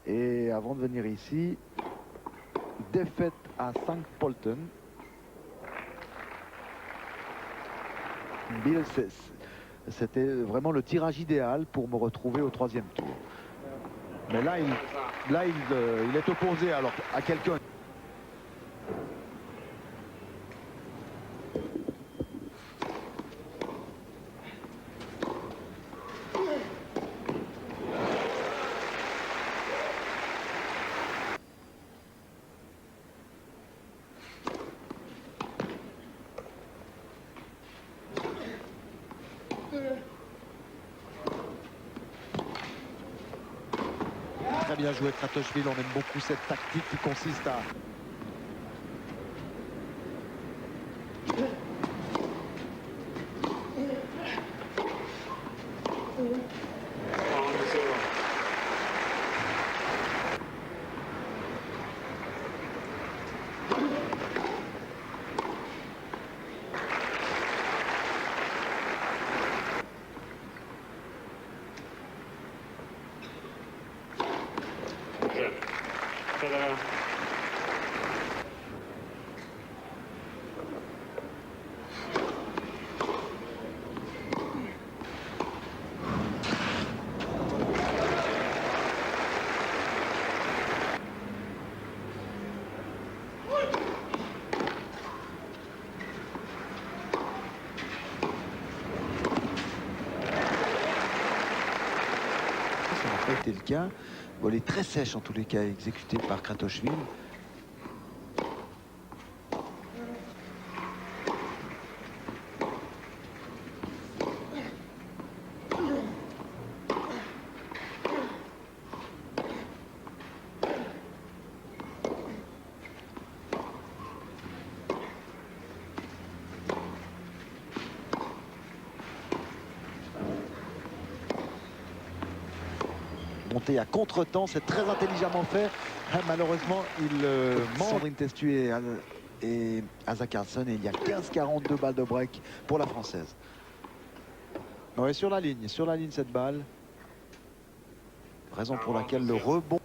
Et avant de venir ici, défaite à St. Polten. Bill, c'était vraiment le tirage idéal pour me retrouver au 3e tour. Mais là, il est opposé alors à quelqu'un. Très bien joué Kratochvil, on aime beaucoup cette tactique qui consiste à... Ça n'a pas été le cas. Volée très sèche en tous les cas, exécutée par Kratochvil. Monté à contre-temps, c'est très intelligemment fait. Malheureusement, il manque Sandrine Testu et Asa Karlsson, et il y a 15-42 balles de break pour la Française. Ouais, sur la ligne cette balle. Raison pour laquelle le rebond.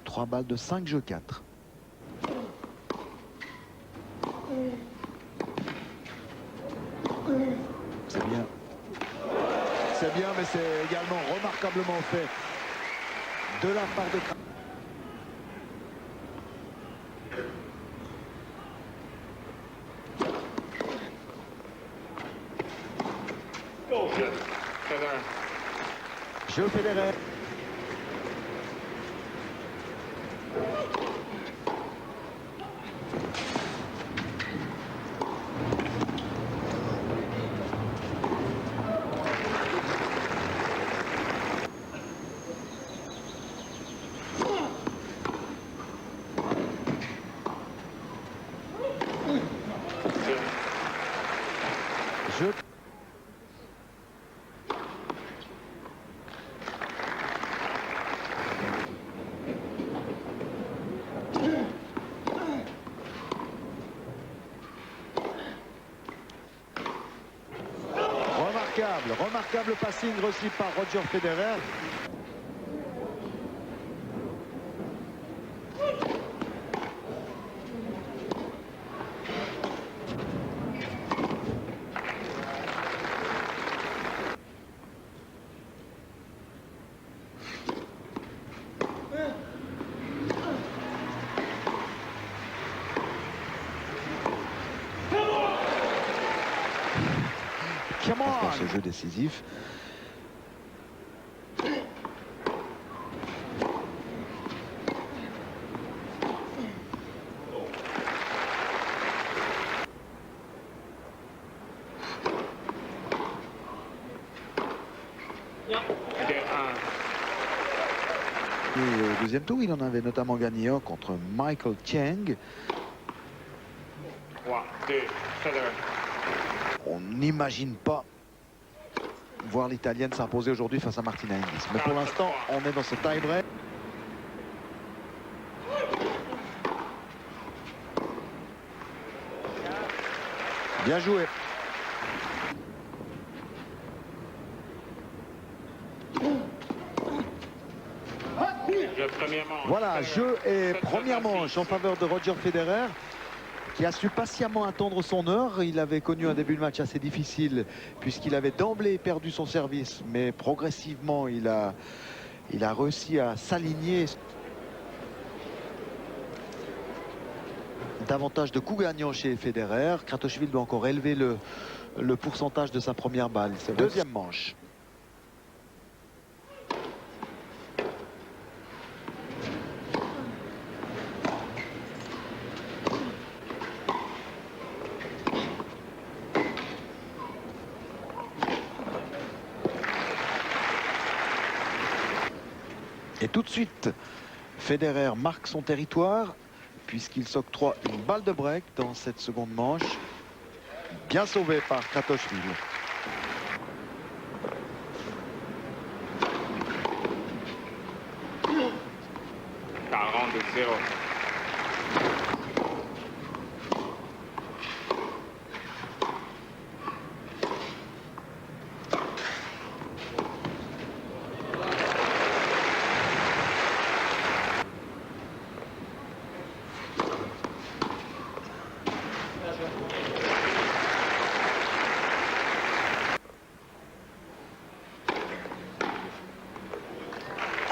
3 balles de 5 jeux 4. C'est bien. C'est bien, mais c'est également remarquablement fait de la part de Kratochvil. Jeu Federer. Jeu. Remarquable passing reçu par Roger Federer. Dans ce jeu décisif. Et au deuxième tour, il en avait notamment gagné un contre Michael Chang. On n'imagine pas voir l'Italienne s'imposer aujourd'hui face à Martina Hingis. Mais pour l'instant, on est dans ce tie-break. Bien joué. de première manche. Voilà, jeu et première manche en faveur de Roger Federer, qui a su patiemment attendre son heure. Il avait connu un début de match assez difficile, puisqu'il avait d'emblée perdu son service, mais progressivement, il a réussi à s'aligner. Davantage de coups gagnants chez Federer. Kratochvili doit encore élever le pourcentage de sa première balle. Deuxième manche. Et tout de suite, Federer marque son territoire, puisqu'il s'octroie une balle de break dans cette seconde manche. Bien sauvé par Kratochvili.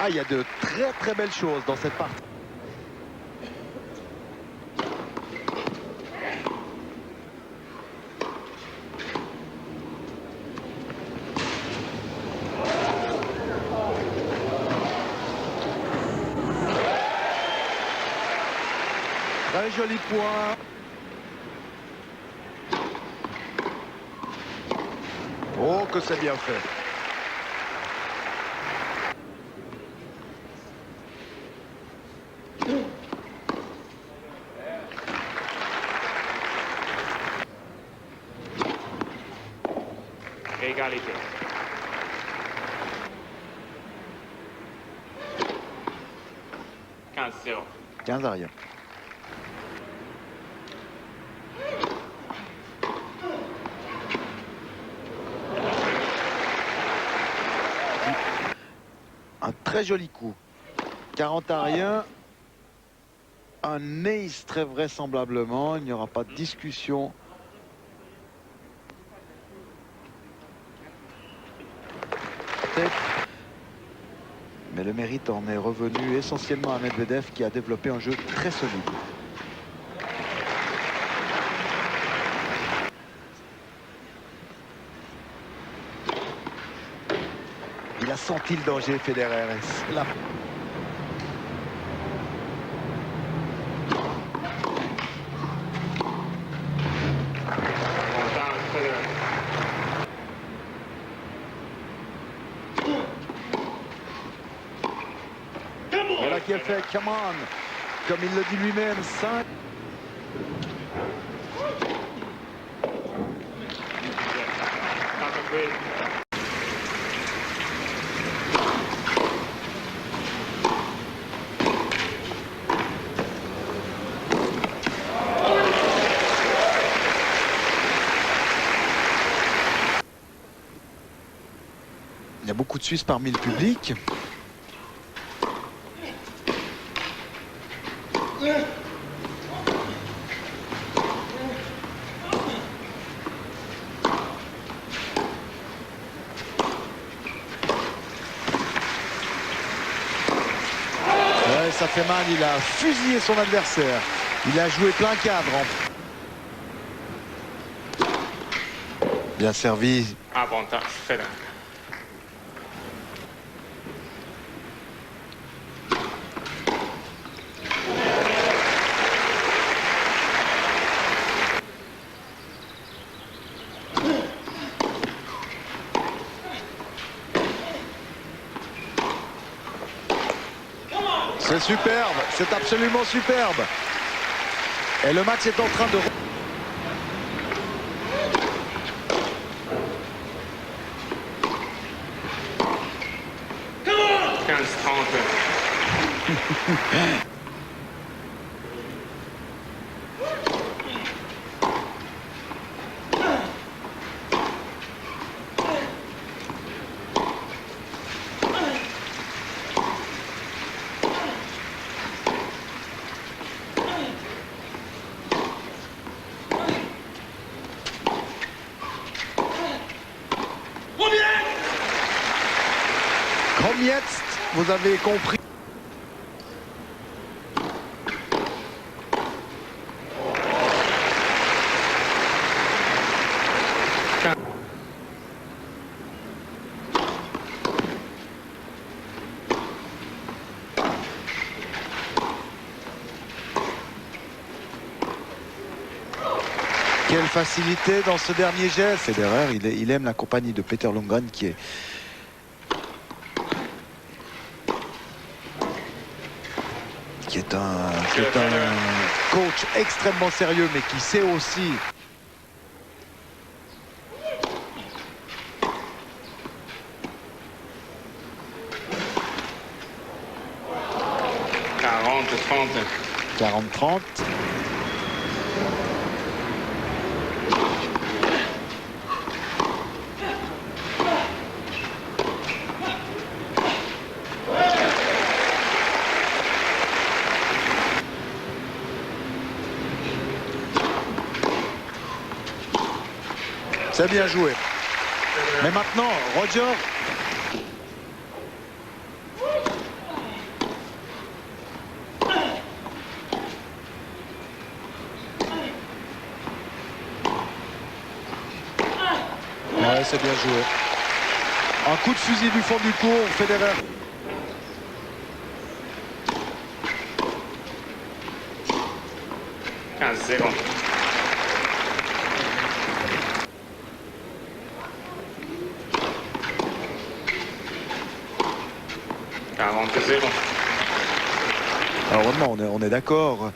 Ah, il y a de très très belles choses dans cette partie. Très joli point. Oh, que c'est bien fait. Égalité. 15-0. 15 à rien. Un très joli coup. 40 à rien. Un ace très vraisemblablement. Il n'y aura pas de discussion. Mais le mérite en est revenu essentiellement à Medvedev, qui a développé un jeu très solide. Il a senti le danger, Federer. Là. Voilà qui est fait, come on, comme il le dit lui-même, 5. Il y a beaucoup de Suisses parmi le public. Ouais, ça fait mal, il a fusillé son adversaire. Il a joué plein cadre. Bien servi. Avantage Federer. C'est superbe, c'est absolument superbe. Et le match est en train de... 15-30. Komm jetzt, vous avez compris. Quelle facilité dans ce dernier geste. Federer, il aime la compagnie de Peter Lundgren qui est un coach extrêmement sérieux, mais qui sait aussi « 40-30 ». C'est bien joué. Mais maintenant, Roger. Ouais, c'est bien joué. Un coup de fusil du fond du court, Federer. Alors heureusement, on est d'accord.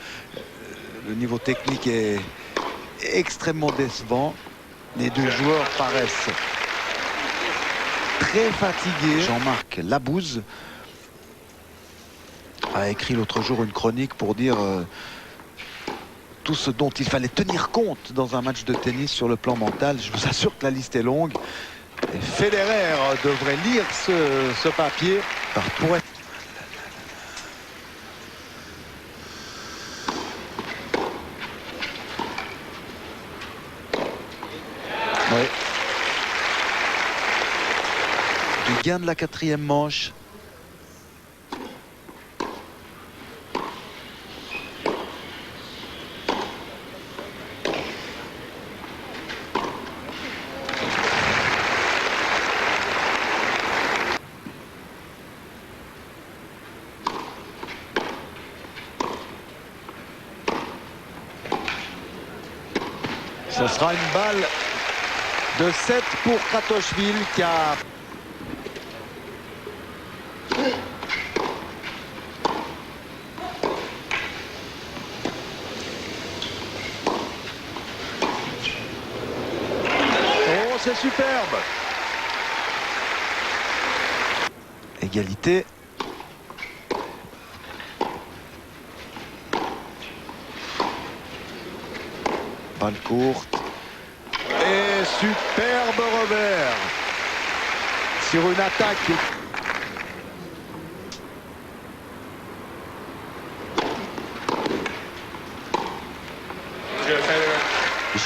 Le niveau technique est extrêmement décevant. Les deux joueurs paraissent très fatigués. Jean-Marc Labouze a écrit l'autre jour une chronique pour dire tout ce dont il fallait tenir compte dans un match de tennis sur le plan mental. Je vous assure que la liste est longue. Et Federer devrait lire ce papier pour être... Oui. Du gain de la quatrième manche. Ce sera une balle de 7 pour Kratochvil qui a... Oh, c'est superbe. Égalité. Balle courte. Et superbe revers sur une attaque.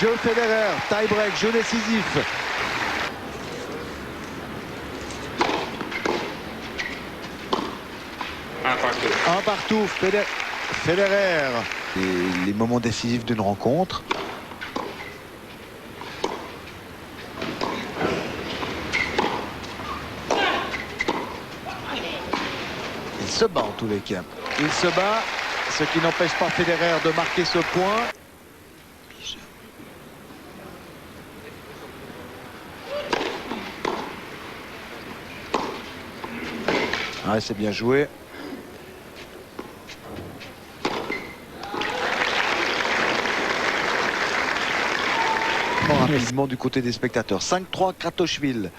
Jeu Federer, tie-break, jeu décisif. Un partout, Federer. Et les moments décisifs d'une rencontre. Il se bat en tous les cas. Il se bat, ce qui n'empêche pas Federer de marquer ce point. Ouais, c'est bien joué. Rapidement du côté des spectateurs. 5-3 Kratochvil.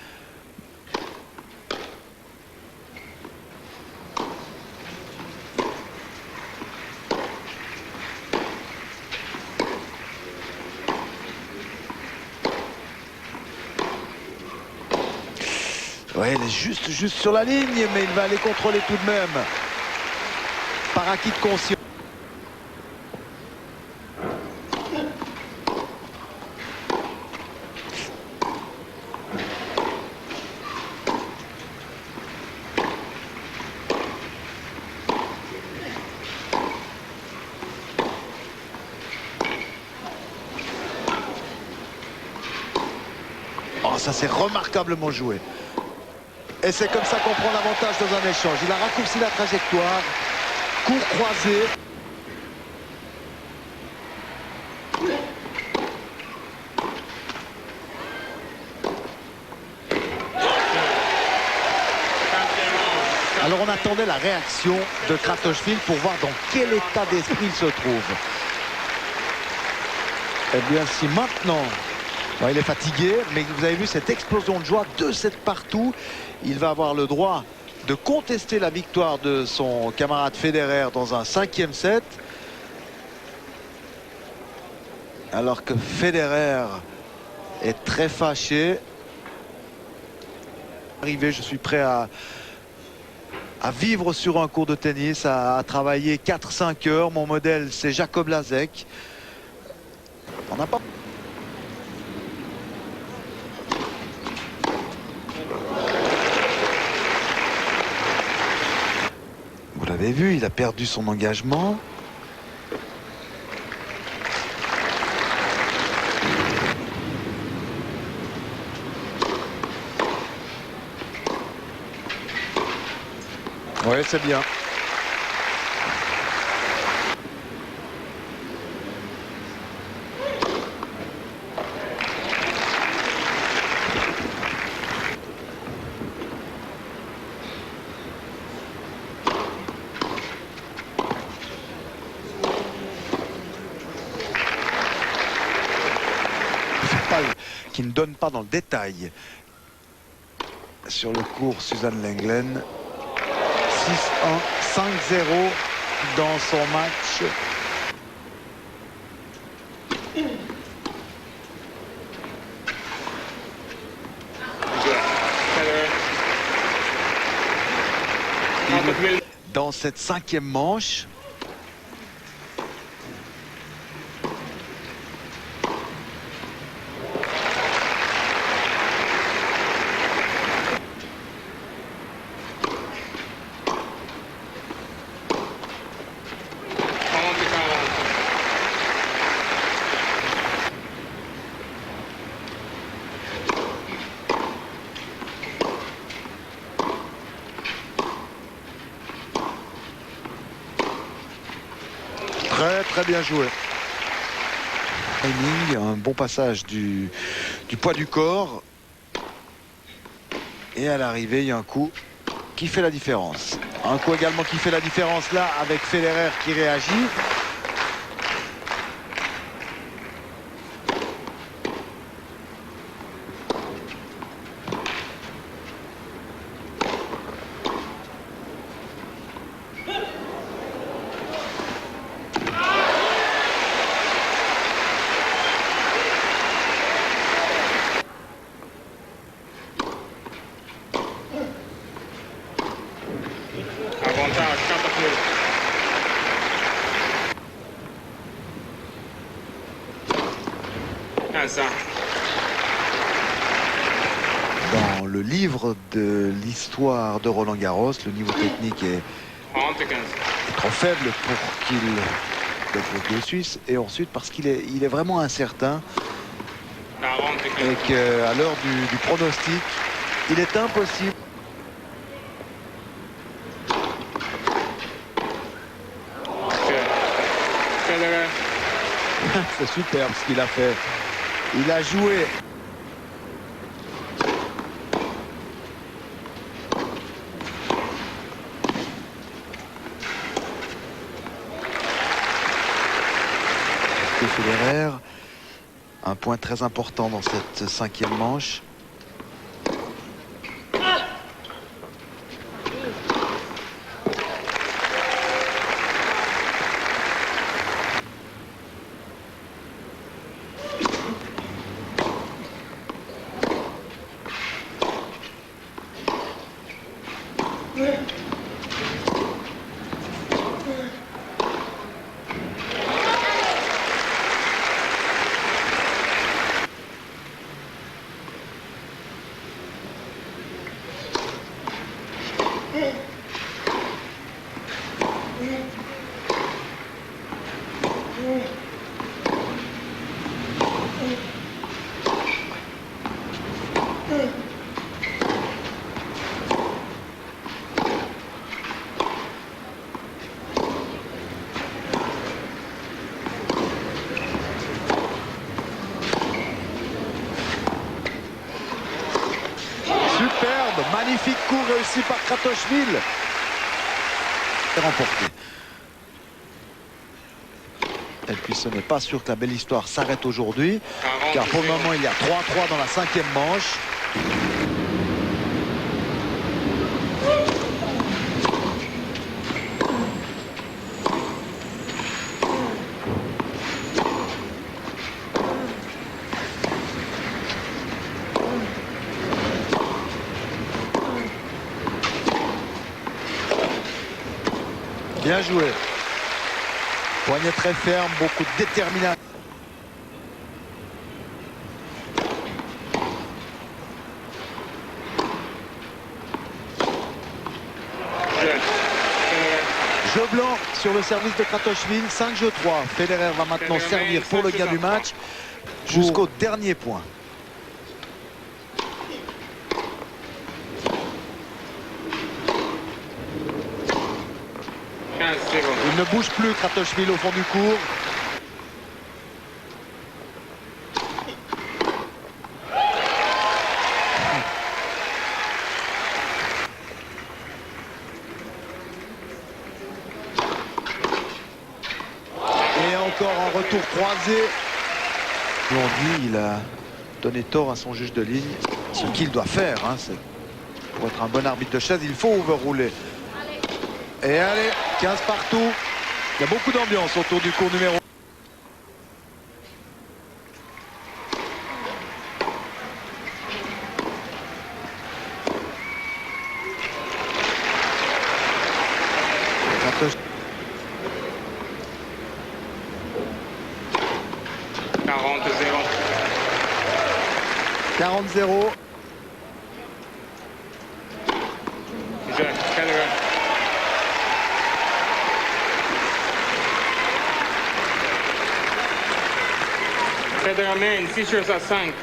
Ouais, il est juste sur la ligne, mais il va aller contrôler tout de même. Par acquis de conscience. ça c'est remarquablement joué. Et c'est comme ça qu'on prend l'avantage dans un échange. Il a raccourci la trajectoire, coup croisé. Alors on attendait la réaction de Kratochvil pour voir dans quel état d'esprit il se trouve. Eh bien si maintenant, bon, il est fatigué, mais vous avez vu cette explosion de joie, 2-7 partout, il va avoir le droit de contester la victoire de son camarade Federer dans un 5e set. Alors que Federer est très fâché. Je suis prêt à vivre sur un court de tennis, à travailler 4-5 heures. Mon modèle, c'est Jacob Lazek. On n'a pas... Vous l'avez vu, il a perdu son engagement. Oui, c'est bien. Qui ne donne pas dans le détail. Sur le court, Suzanne Lenglen. 6-1, 5-0 dans son match. Dans cette 5e manche. Très bien joué. Un bon passage du poids du corps. Et à l'arrivée, il y a un coup qui fait la différence. Un coup également qui fait la différence là avec Federer qui réagit. Dans le livre de l'histoire de Roland Garros, le niveau technique est trop faible pour qu'il développe le Suisse, et ensuite parce qu'il est vraiment incertain et qu'à l'heure du pronostic, il est impossible. C'est super ce qu'il a fait. Il a joué. Federer, un point très important dans cette 5e manche. superbe, magnifique coup réussi par Kratochvil. Remporté. Et puis ce n'est pas sûr que la belle histoire s'arrête aujourd'hui, car pour le moment il y a 3-3 dans la 5e manche. Bien joué. Poignet très ferme, beaucoup de détermination. Jeu blanc sur le service de Kratochvil, 5-3. Federer va maintenant servir pour le gain du match jusqu'au dernier point. Il ne bouge plus, Kratochvil, au fond du court. Et encore un retour croisé. On dit, il a donné tort à son juge de ligne. Ce qu'il doit faire, hein, c'est pour être un bon arbitre de chaise, il faut overrouler. Et allez, 15 partout. Il y a beaucoup d'ambiance autour du cours numéro 1. « 40-0. Federer mène 6-5.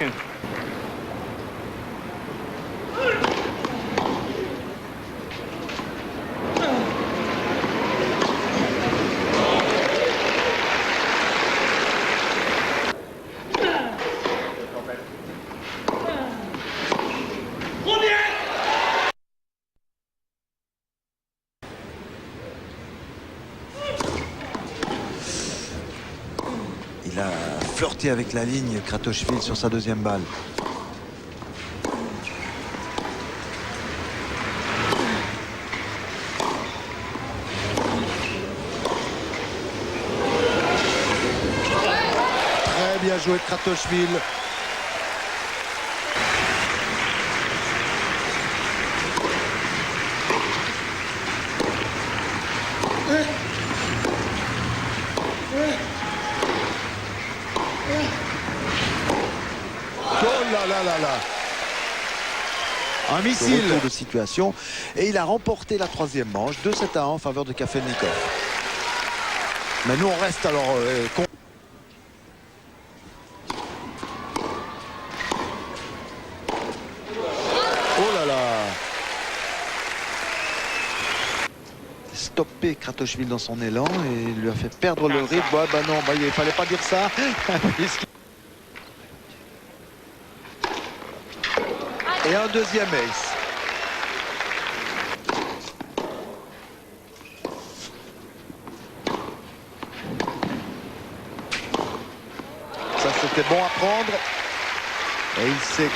Il a flirté avec la ligne, Kratochvil, sur sa deuxième balle. Très bien joué de Kratochvil. Oh là là là là. Un missile. Retour de situation. Et il a remporté la 3e manche, 2-7-1 en faveur de Kafelnikov. Mais nous on reste alors... Oh là là. Stoppé Kratochvil dans son élan et il lui a fait perdre le rythme. Ouais, bah non, bah, il fallait pas dire ça. Et un deuxième ace. Ça c'était bon à prendre. Et il sait.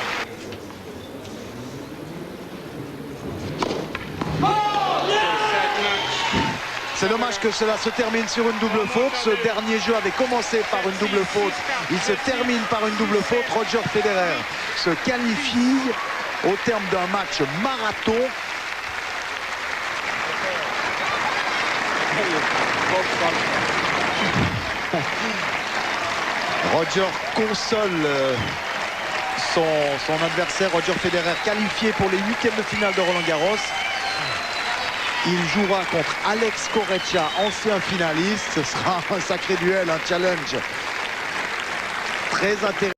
C'est dommage que cela se termine sur une double faute. Ce dernier jeu avait commencé par une double faute. Il se termine par une double faute. Roger Federer se qualifie au terme d'un match marathon. Roger console son adversaire, Roger Federer, qualifié pour les 8e de finale de Roland-Garros. Il jouera contre Alex Corretja, ancien finaliste. Ce sera un sacré duel, un challenge très intéressant.